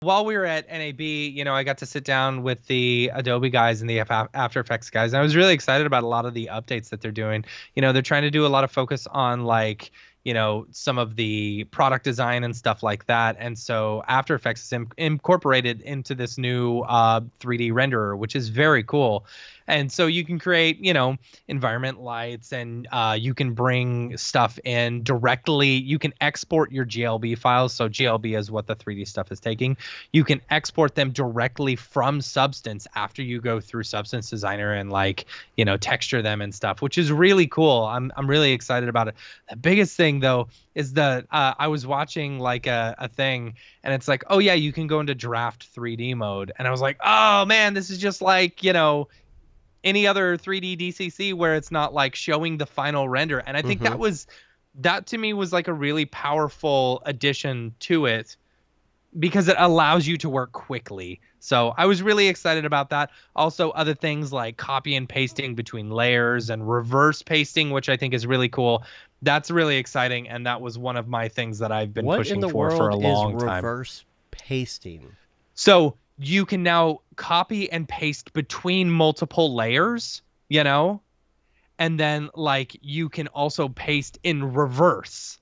while we were at NAB, I got to sit down with the Adobe guys and the After Effects guys. And I was really excited about a lot of the updates that they're doing. They're trying to do a lot of focus on like, some of the product design and stuff like that. And so After Effects is incorporated into this new 3D renderer, which is very cool. And so you can create, environment lights, and you can bring stuff in directly. You can export your GLB files. So GLB is what the 3D stuff is taking. You can export them directly from Substance after you go through Substance Designer and texture them and stuff, which is really cool. I'm really excited about it. The biggest thing though is that I was watching like a thing, and it's like, oh yeah, you can go into draft 3D mode. And I was like, oh man, this is just like, any other 3D DCC where it's not like showing the final render. And I think that to me was like a really powerful addition to it, because it allows you to work quickly. So I was really excited about that. Also, other things like copy and pasting between layers and reverse pasting, which I think is really cool. That's really exciting. And that was one of my things that I've been pushing for a long time. What in the world is reverse pasting? So you can now copy and paste between multiple layers, and then like you can also paste in reverse.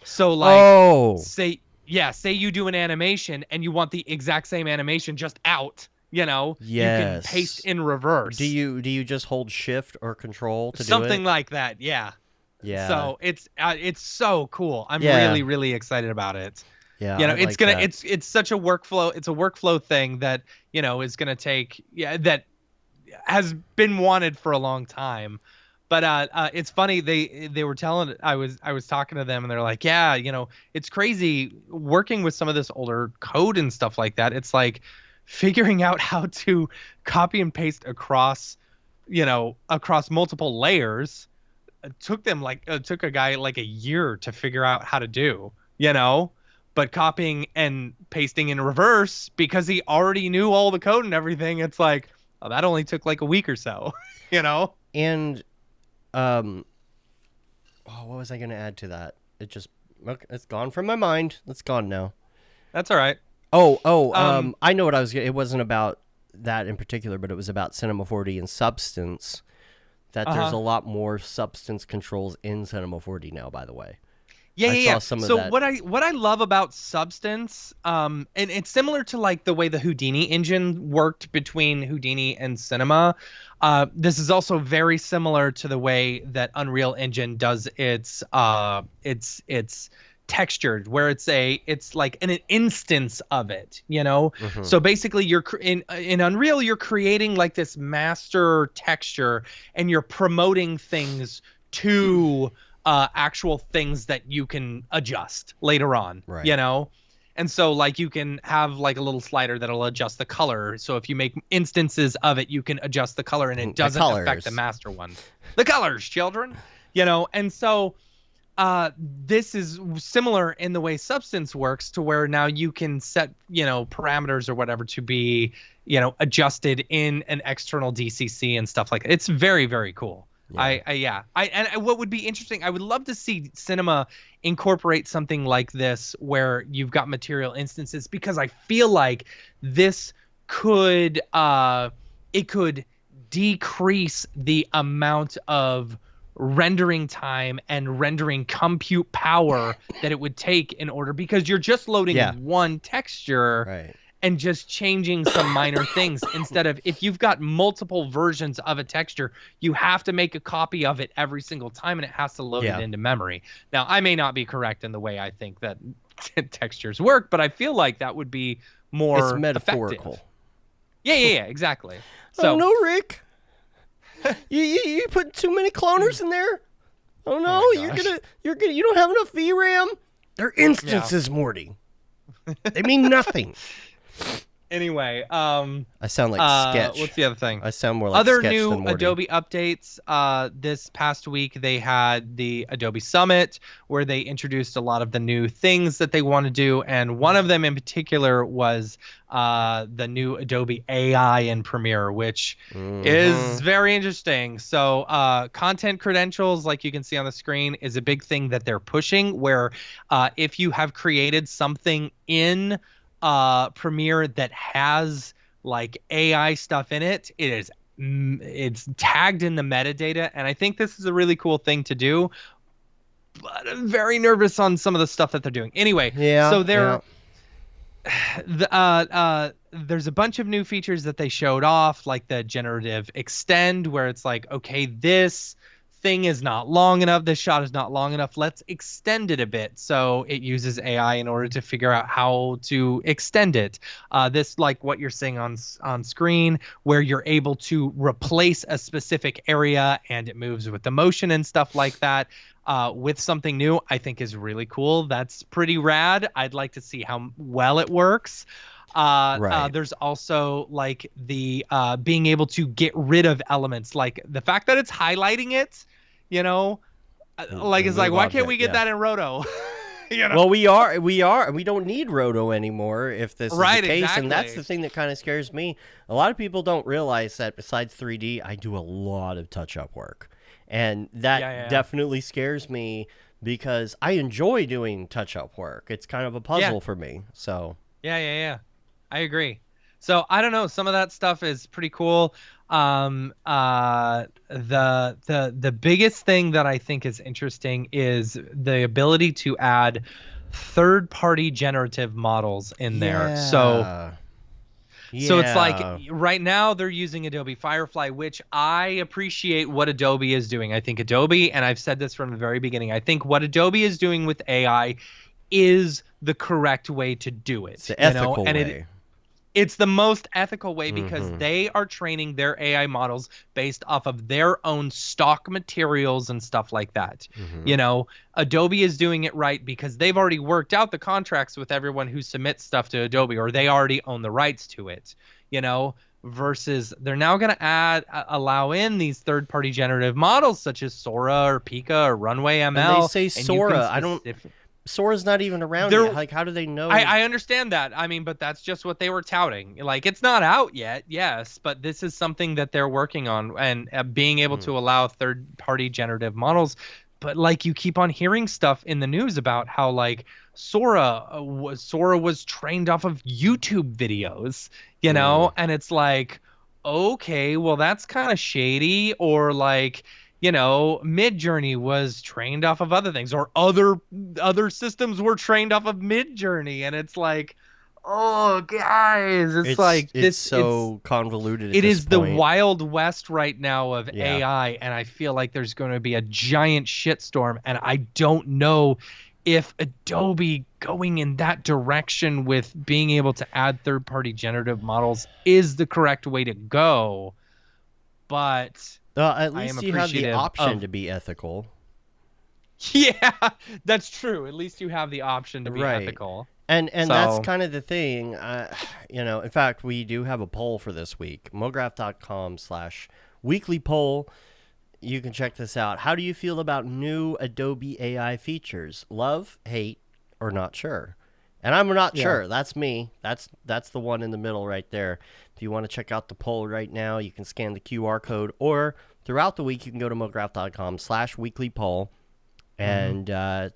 So like, say you do an animation and you want the exact same animation just out, you can paste in reverse. Do you just hold shift or control to do it? Something like that. Yeah. So it's so cool. I'm really, really excited about it. Yeah, it's such a workflow. It's a workflow thing that, is going to take, that has been wanted for a long time. But it's funny. They were telling, I was talking to them, and they're like, yeah, it's crazy working with some of this older code and stuff like that. It's like figuring out how to copy and paste across multiple layers. Took a guy like a year to figure out how to do, but copying and pasting in reverse, because he already knew all the code and everything, it's like, oh, that only took like a week or so, And, what was I going to add to that? It's gone from my mind. It's gone now. That's all right. I know what it wasn't about that in particular, but it was about Cinema 4D and Substance, that there's a lot more Substance controls in Cinema 4D now, by the way. Yeah. So what I love about Substance, and it's similar to like the way the Houdini engine worked between Houdini and Cinema. This is also very similar to the way that Unreal Engine does its textured, where it's like an instance of it, So basically you're in Unreal, you're creating like this master texture, and you're promoting things to actual things that you can adjust later on, right. And so like you can have like a little slider that'll adjust the color. So if you make instances of it, you can adjust the color, and it doesn't affect the master one. The colors, children, and so this is similar in the way Substance works, to where now you can set, parameters or whatever to be, adjusted in an external DCC and stuff like that. It's very, very cool. Yeah. What would be interesting, I would love to see Cinema incorporate something like this where you've got material instances, because I feel like this could decrease the amount of rendering time and rendering compute power that it would take in order, because you're just loading one texture, right, and just changing some minor things, instead of, if you've got multiple versions of a texture, you have to make a copy of it every single time, and it has to load it into memory. Now, I may not be correct in the way I think that textures work, but I feel like that would be more It's metaphorical. Effective. Yeah, exactly. So, oh no, Rick. you put too many cloners in there. Oh no, you don't have enough VRAM. They're instances, Morty. They mean nothing. Anyway, I sound like Sketch. What's the other thing? I sound more like other Sketch new than Morty. Adobe updates. This past week they had the Adobe Summit, where they introduced a lot of the new things that they want to do, and one of them in particular was the new Adobe AI in Premiere, which is very interesting. So content credentials, like you can see on the screen, is a big thing that they're pushing, where if you have created something in Premiere that has like AI stuff in it, it's tagged in the metadata, and I think this is a really cool thing to do. But I'm very nervous on some of the stuff that they're doing. Anyway, Yeah, so yeah. there's a bunch of new features that they showed off, like the generative extend, where it's like, okay, this thing is not long enough, this shot is not long enough, let's extend it a bit. So it uses AI in order to figure out how to extend it. This, like what you're seeing on screen, where you're able to replace a specific area and it moves with the motion and stuff like that. With something new, I think is really cool. That's pretty rad. I'd like to see how well it works. Right. There's also like the being able to get rid of elements, like the fact that it's highlighting it, you know, like it's like, why can't we get that in Roto? You know? Well, we don't need Roto anymore if this is the case. Exactly. And that's the thing that kind of scares me. A lot of people don't realize that besides 3D, I do a lot of touch-up work. And that definitely scares me because I enjoy doing touch-up work. It's kind of a puzzle for me. So yeah. I agree. So I don't know. Some of that stuff is pretty cool. The biggest thing that I think is interesting is the ability to add third-party generative models in there. So it's like right now they're using Adobe Firefly, which I appreciate what Adobe is doing. I think Adobe, and I've said this from the very beginning, I think what Adobe is doing with AI is the correct way to do it. It's the ethical way. It's the most ethical way because they are training their AI models based off of their own stock materials and stuff like that. You know, Adobe is doing it right because they've already worked out the contracts with everyone who submits stuff to Adobe, or they already own the rights to it, you know, versus they're now going to allow in these third-party generative models such as Sora or Pika or Runway ML. And they say Sora. Sora's not even around yet. Like, how do they know? I understand that. I mean, but that's just what they were touting. Like, it's not out yet, yes, but this is something that they're working on, and being able to allow third-party generative models. But like, you keep on hearing stuff in the news about how like Sora was trained off of YouTube videos, you know, and it's like, okay, well that's kind of shady, or like, you know, Midjourney was trained off of other things, or other systems were trained off of Midjourney, and it's like, oh guys, it's so convoluted. It is the Wild West right now of AI, and I feel like there's going to be a giant shitstorm, and I don't know if Adobe going in that direction with being able to add third-party generative models is the correct way to go, but at least you have the option to be ethical. Yeah, that's true. At least you have the option to be ethical. And that's kind of the thing. You know, in fact, we do have a poll for this week. MoGraph.com/weekly poll. You can check this out. How do you feel about new Adobe AI features? Love, hate, or not sure? And I'm not sure. That's me. That's the one in the middle right there. If you want to check out the poll right now, you can scan the QR code, or throughout the week, you can go to MoGraph.com/weekly poll and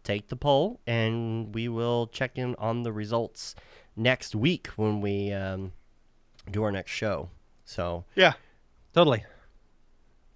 take the poll, and we will check in on the results next week when we do our next show. So yeah, totally.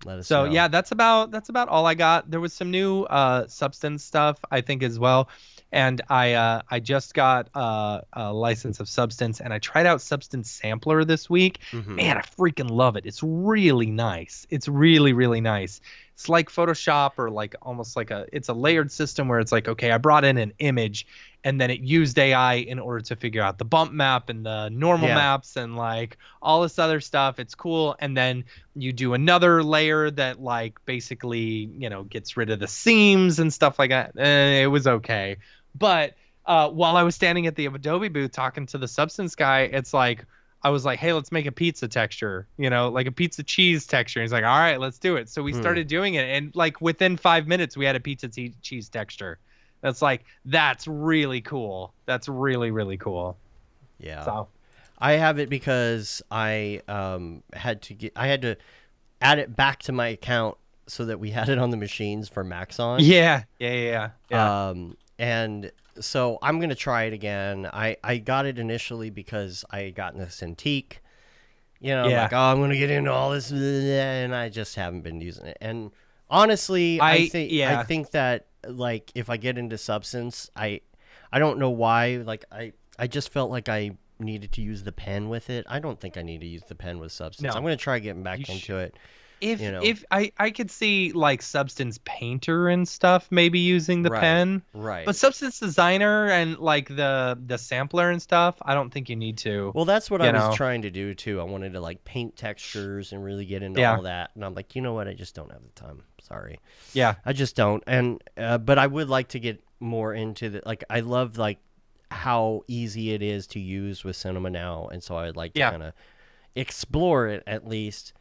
Let us know. Yeah, that's about all I got. There was some new Substance stuff, I think, as well. And I just got a license of Substance, and I tried out Substance Sampler this week. Man, I freaking love it. It's really nice. It's really, really nice. It's like Photoshop, or like almost like it's a layered system where it's like, okay, I brought in an image, and then it used AI in order to figure out the bump map and the normal maps and like all this other stuff. It's cool. And then you do another layer that like basically, you know, gets rid of the seams and stuff like that. It was okay. But while I was standing at the Adobe booth talking to the Substance guy, it's like, I was like, hey, let's make a pizza texture, you know, like a pizza cheese texture. He's like, all right, let's do it. So we started doing it. And like within 5 minutes, we had a pizza cheese texture. That's like, that's really cool. That's really, really cool. Yeah. So I have it because I had to add it back to my account so that we had it on the machines for Maxon. Yeah. And So I'm going to try it again. I got it initially because I got in the Cintiq. I'm Yeah. like, oh, I'm going to get into all this, and I just haven't been using it. And honestly, I think that like if I get into Substance, I don't know why. Like I just felt like I needed to use the pen with it. I don't think I need to use the pen with Substance. No. I'm going to try getting back into it. If I could see like Substance Painter and stuff maybe using the pen, right? But Substance Designer and like the sampler and stuff, I don't think you need to. Well, that's what I was trying to do too. I wanted to like paint textures and really get into all that, and I'm like, you know what? I just don't have the time. Sorry. Yeah. I just don't. And but I would like to get more into the like. I love like how easy it is to use with Cinema now, and so I'd like to kind of explore it at least.